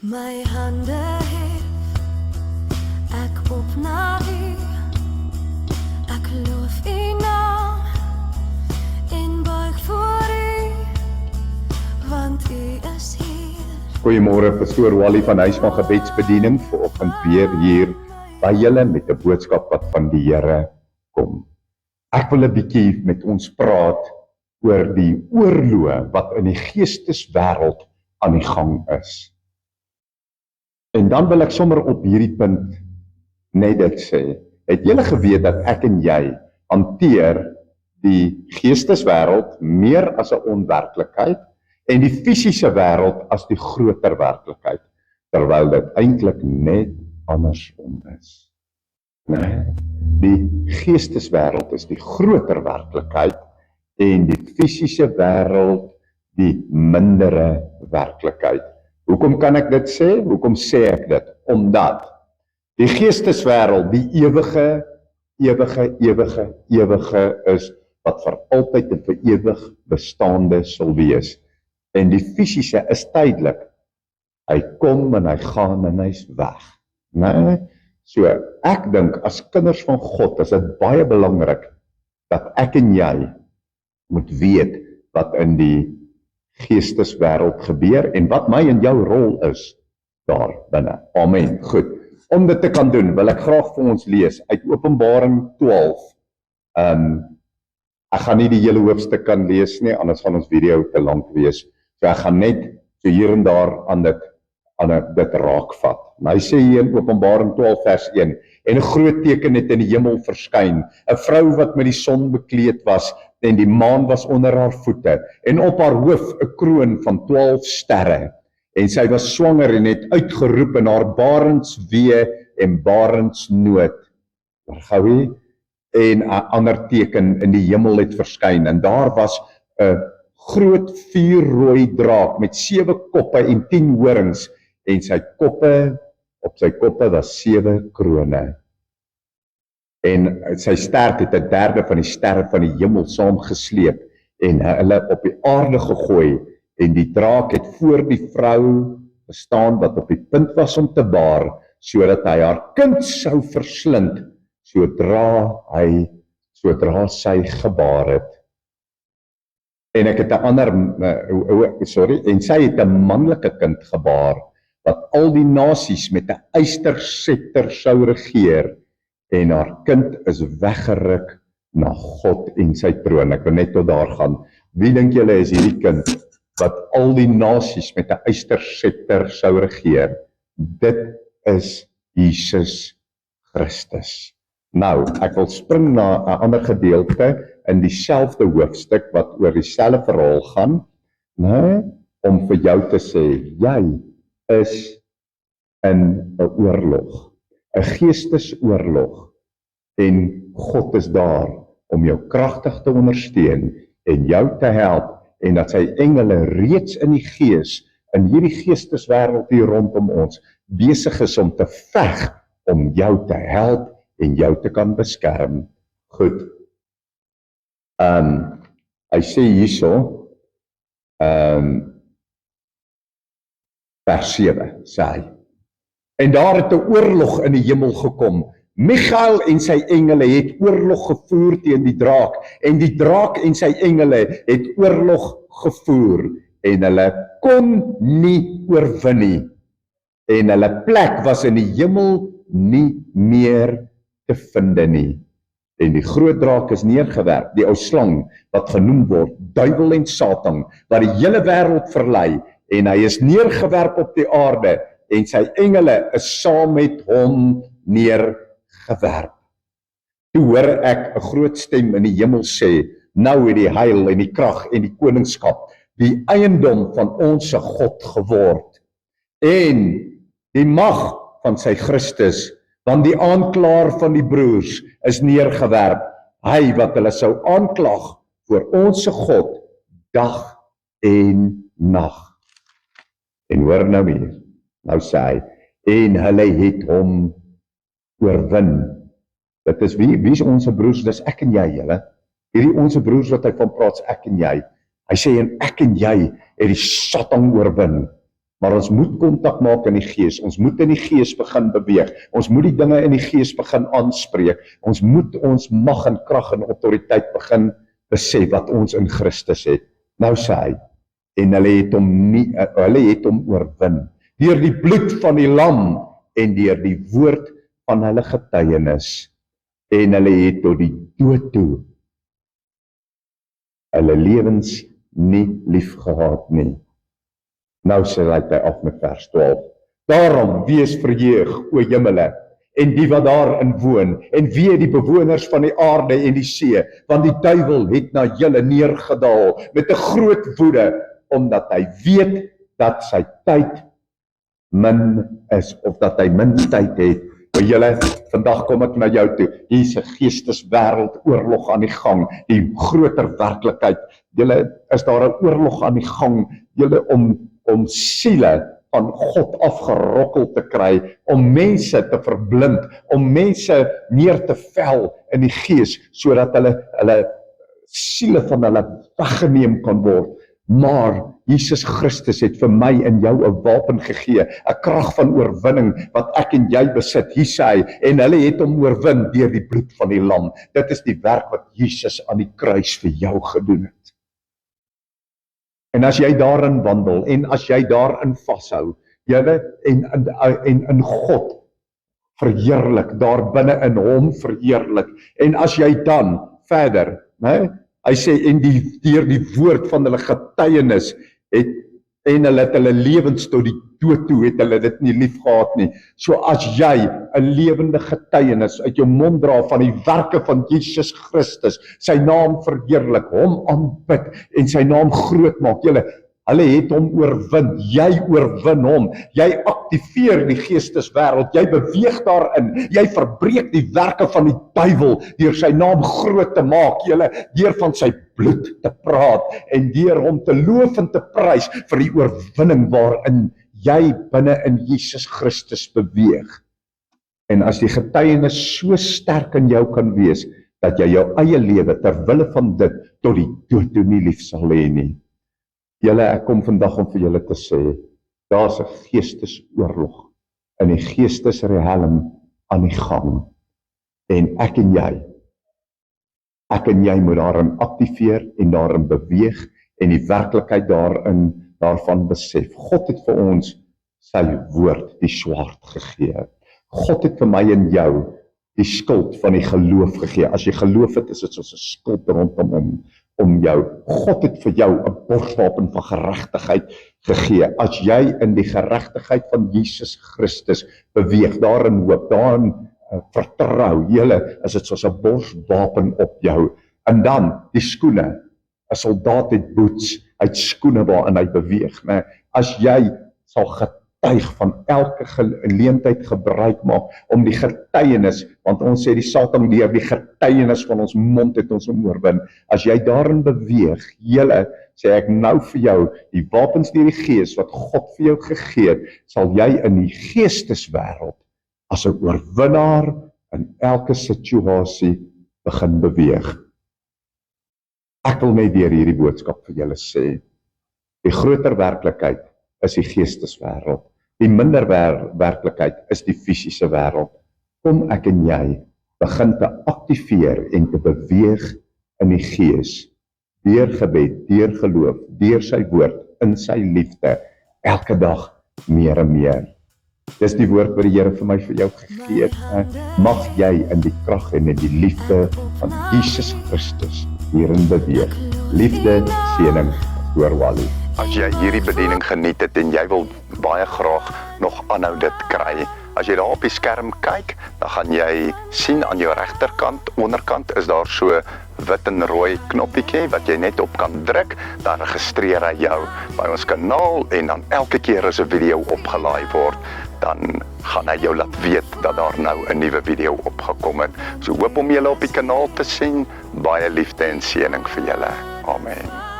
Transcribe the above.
My hande hef ek op na u. Ek loof u naam en buig voor u, want u is hier. Goeiemôre, pastoor Wally van Huis van Gebedsbediening, vanoggend weer hier by julle met 'n boodskap wat van die Here kom. Ek wil 'n bietjie met ons praat oor die oorloë wat in die geesteswêreld aan die gang is. En dan wil ek sommer op hierdie punt net dit sê, het julle geweet dat ek en jy hanteer die geesteswêreld meer as 'n onwerklikheid en die fisiese wêreld as die groter werklikheid, terwyl dit eintlik net andersom is. Nee, die geesteswêreld is die groter werklikheid en die fisiese wêreld die mindere werklikheid. Hoekom kan ek dit sê? Hoekom sê ek dit? Omdat die geesteswêreld die ewige is wat vir altyd en vir ewig bestaande sal wees. En die fisiese is tydelik. Hy kom en hy gaan en hy's weg. Nee? So, ek dink as kinders van God is dit baie belangrik dat ek en jy moet weet wat in die geesteswêreld gebeur en wat my en jou rol is daar binne. Amen. Goed. Om dit te kan doen, wil ek graag vir ons lees uit Openbaring 12. Ek gaan nie die hele hoofstuk kan lees nie, anders gaan ons video te lank wees. So ek gaan net so hier en daar aan dit raakvat. En hy sê hier in Openbaring 12 vers 1, en 'n groot teken het in die hemel verskyn, 'n vrou wat met die son bekleed was, en die maan was onder haar voete, en op haar hoof 'n kroon van 12 sterre. En sy was swanger en het uitgeroep in haar barenswee en barensnood. Vergou en 'n ander teken in die hemel het verskyn, en daar was 'n groot vuurrooi draak met 7 koppe en 10 horings, en op sy koppe was 7 krone. En sy stert het 'n derde van die sterre van die hemel saamgesleep en hulle op die aarde gegooi, en die draak het voor die vrou gestaan wat op die punt was om te baar, sodat hy haar kind sou verslind sodra sy gebaar het. En ek het 'n ander en sy het 'n manlike kind gebaar wat al die nasies met 'n ysterscepter sou regeer, en haar kind is weggeruk na God en sy troon. Ek wil net tot daar gaan. Wie dink julle is hierdie kind wat al die nasies met 'n ysterscepter sou regeer? Dit is Jesus Christus. Nou, ek wil spring na 'n ander gedeelte in dieselfde hoofstuk wat oor dieselfde verhaal gaan, nee, om vir jou te sê, jy is in 'n oorlog, 'n geestesoorlog, en God is daar om jou kragtig te ondersteun en jou te help, en dat sy engele reeds in die gees, in hierdie geesteswêreld hier rondom ons, besig is om te veg om jou te help en jou te kan beskerm. Goed. Hy sê hierso, vers 7, sê hy, en daar het 'n oorlog in die hemel gekom. Michael en sy engele het oorlog gevoer teen die draak, en die draak en sy engele het oorlog gevoer, en hulle kon nie oorwin nie, en hulle plek was in die hemel nie meer te vind nie. En die groot draak is neergewerp, die ou slang wat genoem word duiwel en Satan, wat die hele wêreld verlei, en hy is neergewerp op die aarde, en sy engele is saam met hom neergewerp. Toe hoor ek 'n groot stem in die hemel sê, nou het die heil en die krag en die koningskap die eiendom van ons God geword, en die mag van sy Christus, want die aanklaer van die broers is neergewerp, hy wat hulle sou aanklag voor ons God dag en nag. En hoor nou hier, nou sê hy, en hulle het hom oorwin. Dit is wie is ons broers? Dis ek en jy, julle. Hierdie ons broers wat hy van praat, ek en jy. Hy sê, en ek en jy het die Satan oorwin. Maar ons moet kontak maak in die gees. Ons moet in die gees begin beweeg. Ons moet die dinge in die gees begin aanspreek. Ons moet ons mag en krag en autoriteit begin besef wat ons in Christus het. Nou sê hy, en hulle het hom oorwin deur die bloed van die lam en deur die woord van hulle getuienis, en hulle het tot die dood toe hulle lewens nie lief gehad nie. Nou sluit hy af met vers 12. Daarom wees verheug, o hemele, en die wat daarin woon, en wee die bewoners van die aarde en die see, want die duiwel het na julle neergedaal met 'n groot woede, omdat hy weet dat sy tyd min is, of dat hy min tyd het. Maar julle, vandag kom ek na jou toe, hier is 'n geesteswêreld oorlog aan die gang, die groter werklikheid. Julle, is daar 'n oorlog aan die gang, julle om siele van God afgerokkeld te kry, om mense te verblind, om mense neer te vel in die gees, sodat hulle siele van hulle weggeneem kan word. Maar Jesus Christus het vir my en jou 'n wapen gegee, 'n krag van oorwinning wat ek en jy besit. Hier sê hy, en hulle het hom oorwin deur die bloed van die lam. Dit is die werk wat Jesus aan die kruis vir jou gedoen het. En as jy daarin wandel en as jy daarin vashou, julle en in God verheerlik, daar binne in hom verheerlik. En as jy dan verder, hy sê, en deur die woord van hulle getuienis en hulle het hulle lewens tot die dood toe, het hulle dit nie lief gehad nie. So as jy 'n lewende getuienis uit jou mond dra van die werke van Jesus Christus, sy naam verheerlik, hom aanbid en sy naam groot maak, hulle het hom oorwin, jy oorwin hom, jy aktiveer die geesteswêreld, jy beweeg daarin, jy verbreek die werke van die duiwel deur sy naam groot te maak, deur van sy bloed te praat en deur hom te loof en te prys vir die oorwinning waarin jy binne in Jesus Christus beweeg. En as die getuienis so sterk in jou kan wees, dat jy jou eie lewe ter wille van dit tot die dood toe nie lief sal hê nie. Ek kom vandag om vir julle te sê, daar's 'n geestesoorlog in die geestesrealm aan die gang. En ek en jy moet daarin aktiveer en daarin beweeg en die werklikheid daarvan besef. God het vir ons sy woord, die swaard gegee. God het vir my en jou die skild van die geloof gegee. As jy geloof het, is dit soos 'n skild rondom om jou. God het vir jou 'n borswapen van geregtigheid gegee. As jy in die geregtigheid van Jesus Christus beweeg, daarin hoop, daarin vertrou, is dit soos 'n borswapen op jou. En dan die skoene. 'n Soldaat het boots, hy het skoene waarin hy beweeg. As jy sal getuig van elke geleentheid gebruik maak om die getuienis, want ons sê die Satan deur die getuienis van ons mond het ons oorwin. As jy daarin beweeg, sê ek nou vir jou, die wapens deur die gees wat God vir jou gegee het, sal jy in die geesteswêreld as 'n oorwinnaar in elke situasie begin beweeg. Ek wil net deur hierdie boodskap vir julle sê, die groter werklikheid is die geesteswêreld. Die minder werklikheid is die fisiese wêreld. Kom ek en jy begin te aktiveer en te beweeg in die gees, deur gebed, deur geloof, deur sy woord, in sy liefde, elke dag meer en meer. Dis die woord wat die Here vir my vir jou gegee het. Mag jy in die krag en in die liefde van Jesus Christus hierin beweeg. Liefde, seëning, deur Wally. As jy hierdie bediening geniet het en jy wil baie graag nog aanhou dit kry, as jy daar op die skerm kyk, dan gaan jy sien aan jou regterkant, onderkant is daar so wit en rooi knoppietjie wat jy net op kan druk, dan registreer hy jou by ons kanaal en dan elke keer as 'n video opgelaai word, dan gaan hy jou laat weet dat daar nou 'n nuwe video opgekom het. So hoop om julle op die kanaal te sien, baie liefde en seëning vir julle. Amen.